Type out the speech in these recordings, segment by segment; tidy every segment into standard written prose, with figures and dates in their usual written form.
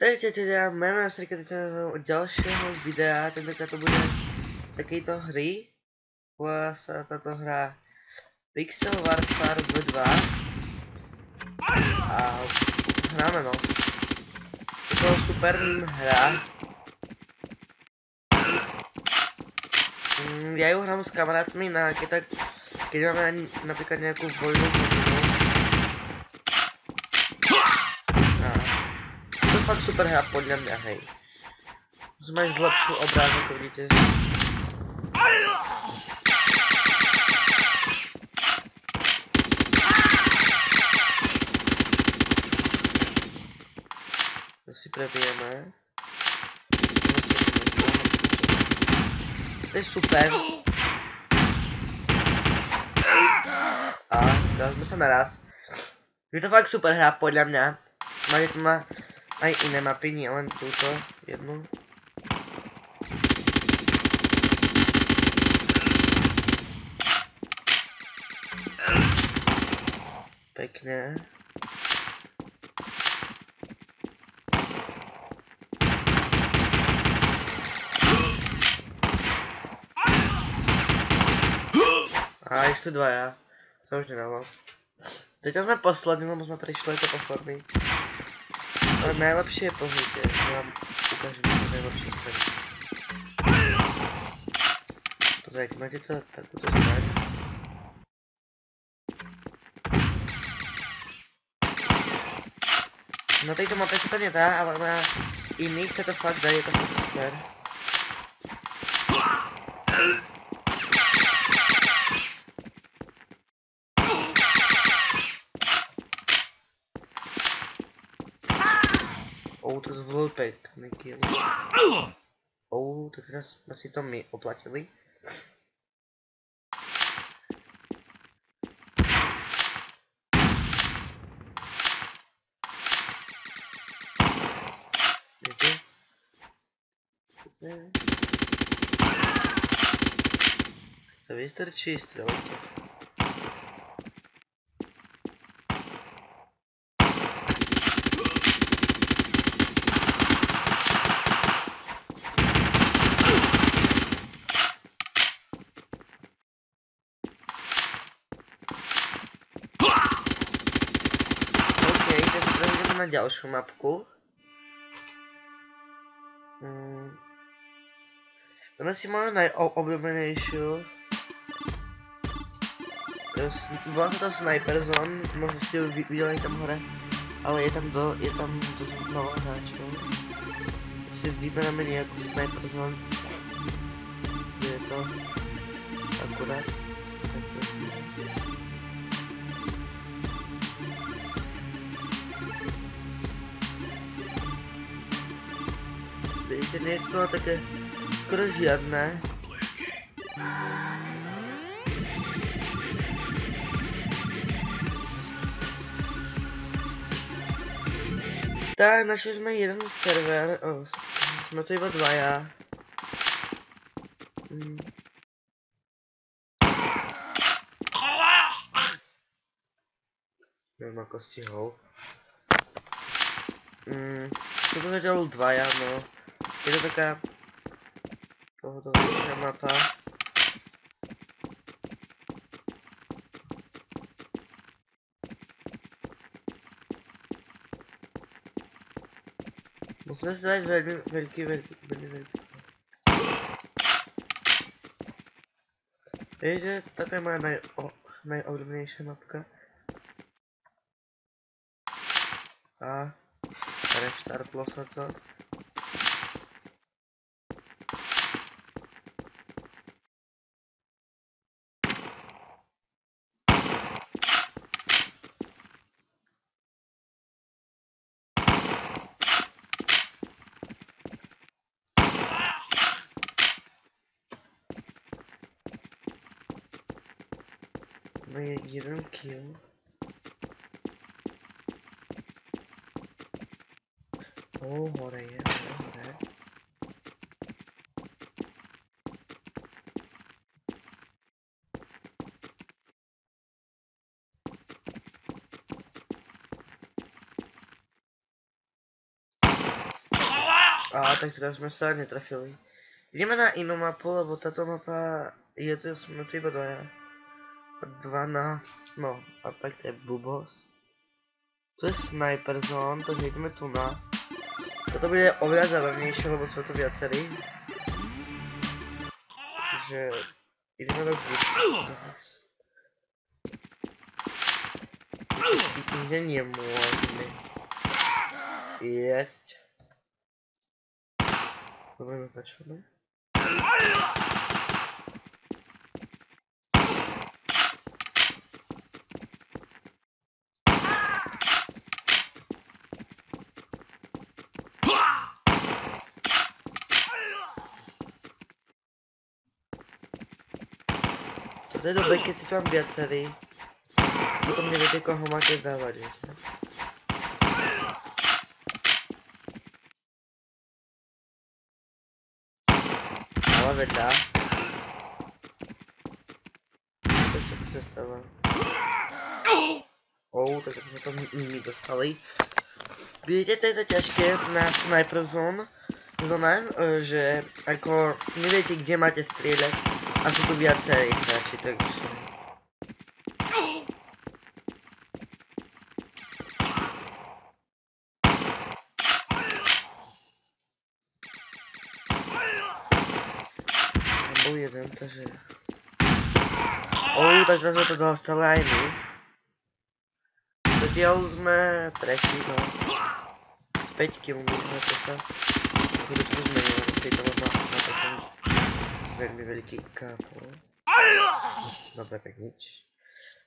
Takže já jmenuji se od dalšího videa, tentokrát to bude z takovéto hry. Volá se tato hra Pixel Warfare 2 a hráme no. Je to super hra. Já ji hrám s kamarádmi na když máme například nějakou bojovou hodinu. To je fakt super hra podle mě, hej. Máš zlepšil obrázek, jako vidíte. To si prebijeme. To je super. A dali jsme se naraz. Je to fakt super hra, podle mě. Máte to na aj iné mapy, nie len túto jednu. Pekne. A ještě dvaja. Co už nedalo. Teď jsme poslední, lebo jsme přišli jako poslední. Ale najlepšie je pozrite, že vám ukážem to najlepšie zbraň. Pozrite, máte to takúto zbraň. Na tejto mape sa to nedá, ale na iných sa to fakt dá, je to fakt super. To bylo pěkný kill. Tak teraz jsme si to my oplatili. Víte? Se vystrčí, střelujte. Na ďalšiu mapku. Ona si má najobľúbenejšiu. Volá sa to Sniper Zone, možno ste ju videli tam hore. Ale je tam dosť mnoho hráčov. Si vyberáme nejakú Sniper Zone. Kde je to? Akurát. Vidíte, nie je to také skoro žiadne. Tak, našli jsme jeden server, jsme to iba dvaja. Nevím, ako stihol. Jsou to věděl dvaja, no. Je to taká pohodlnější mapa. Musíme si dát velký. Víte, tato je moja najoblíbenější mapka. A restartlo se to. Je jeden kill. Hore je, hore. A tak teraz sme sa netrafili. Ideme na inú mapu, lebo táto mapa je tu, sme tu iba dvaja. Dva na... no, a tak to je blbosť. Tu je Sniper Zone, takže ideme tu na... Toto bude oveľa zábavnejšie, lebo sú tu viacerí. Takže... ideme do Goodhouse. Nikde nemôžeme jesť. Dobre natáčame. To je dobré, keď si tam viacerí. Potom neviete, koho máte dávať, viete? Ale vedľa. To čo si dostáva. Tak sme to my dostali. Vidíte, to je to ťažké na Sniper Zone. Že ako neviete, kde máte strieľať. A sú tu viacerí hráči, takže... Bol jeden, takže... takže sme to dostali aj my. Zatiaľ sme tretí, no. Z 5 km to sa... chvíľočku zmenilo, z tejto na to som... veľmi veľký kápol. Dobre, tak nič.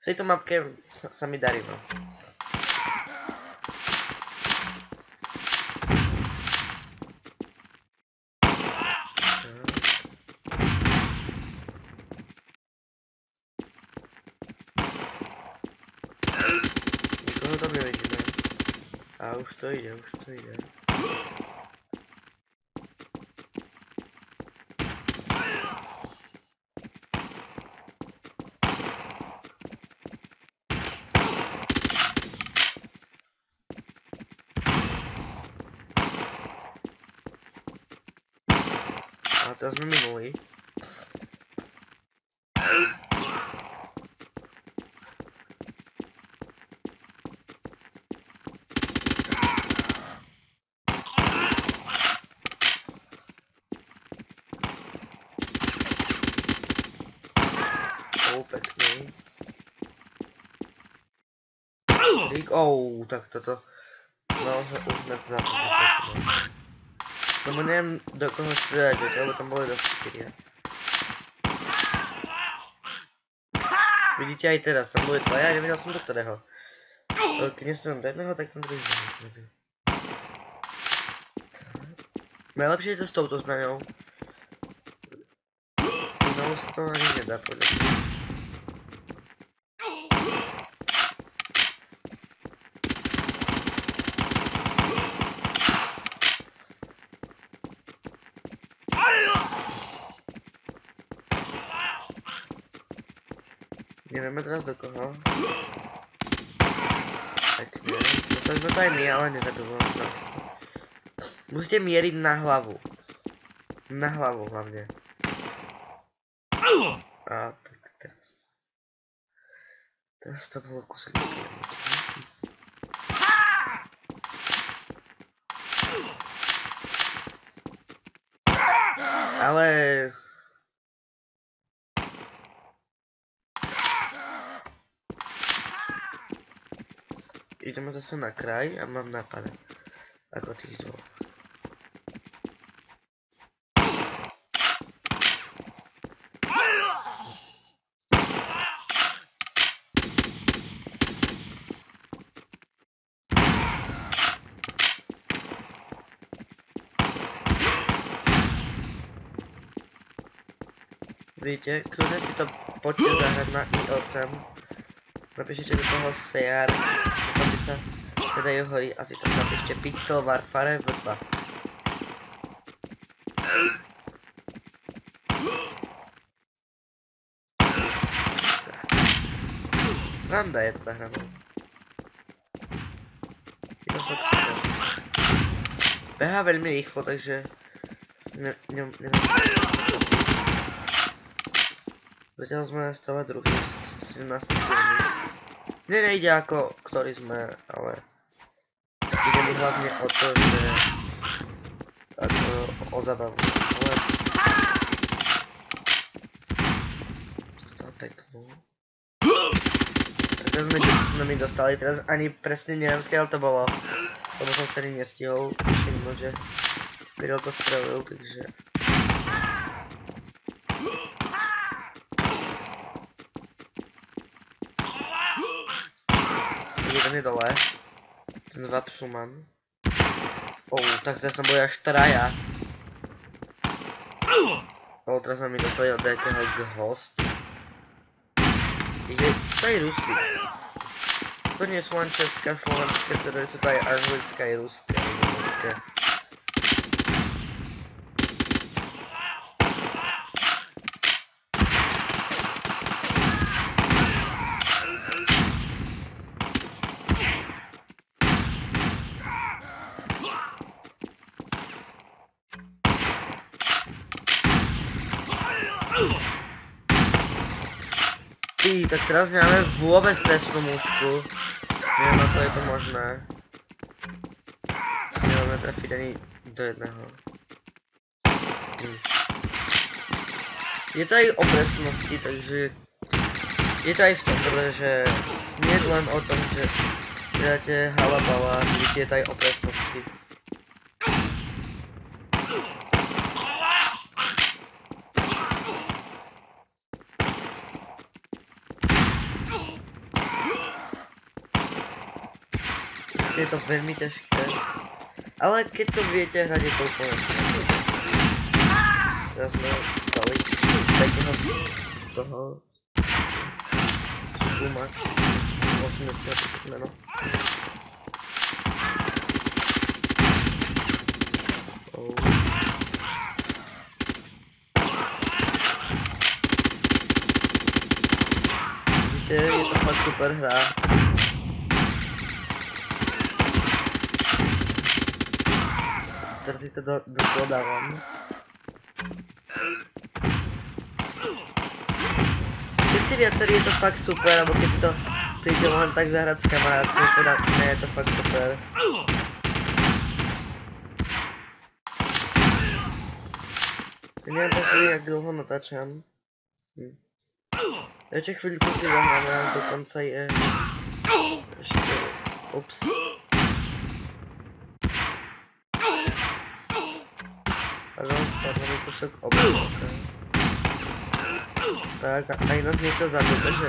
V tejto mapke sa mi darí, no. Nikoho tam nevidíme. A už to ide, A teraz sme minuli. Pekný. Tak toto. No, už sme to zapomínali. Lebo neviem do koho strieľať, lebo tam boli dosť 4. Vidíte aj teraz, tam boli dvaja, nevidel som do ktorého. Keď nestrelím do jedného, tak ten druhý zabil. Najlepšie je to s touto zbraňou. No, sa to ani nedá podľa mňa. Nevieme teraz do koho. Tak nie. Dostali sme to aj my, ale nezabilo nás to. Musíte mieriť na hlavu. Na hlavu hlavne. A tak teraz. Teraz to bolo kúsok do kilometru. Ale... ideme zase na kraj a mám nápad ako tých dvoch. Vidíte, kľudne si to poďte zahrať na i8. Napíšete do toho Sear, potom by sa teda ju horí a si tam napíšte Pixel Warfare v2. Sranda je to tá hra. Je to fakt super. behá veľmi rýchlo, takže neviem. Zatiaľ sme stále druhý s 17 km. Mne nejde ako ktorý sme, ale ide mi hlavne o to, že ako o zabavu. Ale dostal peknú. Teraz sme mi dostali, teraz ani presne neviem, skiaľ to bolo. Lebo som sa ani nestihol všimnúť, že skiaľ to strelil, takže... Jeden je dole. Ten Vapsuman. Tak teraz som bol až traja. Teraz sme mi dostali od nejakého host. To je Rusy. To nie sú len české, slovenské servery, sú to aj anglické, aj ruské, aj nemecké. Tak teraz nemáme vôbec presnú mužku. Neviem, ako je to možné. Nemáme trafiť ani do jedného. Je to aj o presnosti, takže... Je to aj v tom, že nie je len o tom, že strieľate halabala, je to aj o presnosti. Je to veľmi ťažké, ale keď to viete hrať, je to úplne všetko. Teraz sme dali takého z toho Sumač 80 meno. Vidíte, je to fakt super hra. Teraz si to dodávam. Keď ste viacerí, je to fakt super, alebo keď si to príde len tak zahrať s kamarátmi, podľa mňa je to fakt super. Neviem posledný, jak dlho natáčam. Ešte chvíľku si zahráme, dokonca je... Ešte... Ups. Pardon, spadl mi kusok obrazovka. Tak, aj nás niečo zabil, takže...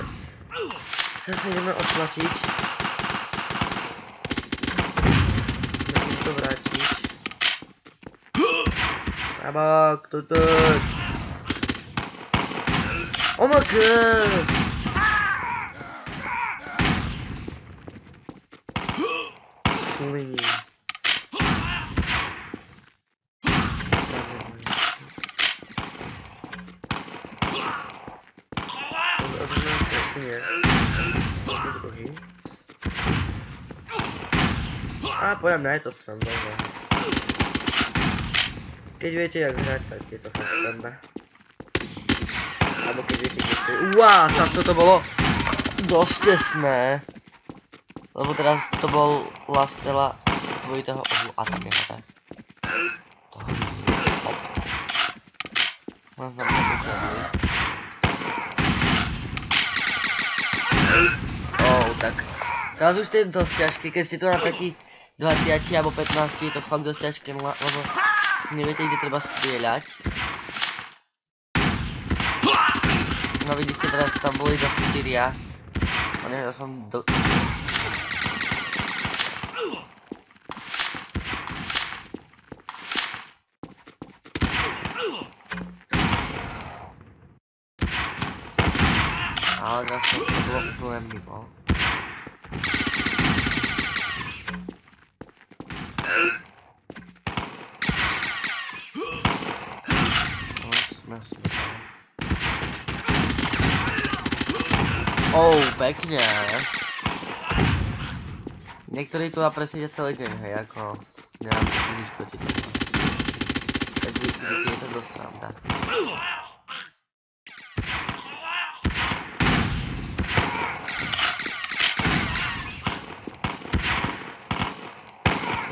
Teraz sa ideme odplatiť. Musím to vrátiť. Abak, toto... Oh my god! Šulení. A podľa mňa je to sranda. Keď viete jak hrať, tak je to fakt sranda. Alebo keď viete kde ste... tak toto bolo dosť tesné. Lebo teraz to bola strela z dvojitého ohľu a tam je hada. Toho vidím. Hop. Nás nám to ukradli. Tak. Teraz už to je dosť ťažké, keď ste tu na taký 20 alebo 15, je to fakt dosť ťažké, lebo neviete, kde treba strieľať. No vidíte, teraz tam boli zase 4. A ne, ja som do... Ale zase to bolo úplne mimo. Pekne. Niektorí tu presedia celý deň, hej, ako Nemám nič proti tomu. Takže je to dosť sranda.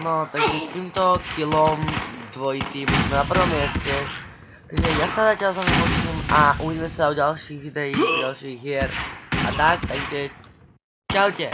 No, takže týmto killom dvojitým sme na prvom mieste. Takže ja sa zatiaľ s vami počím a uvidíme sa o ďalších videí, ďalších hier a tak, takže čaute.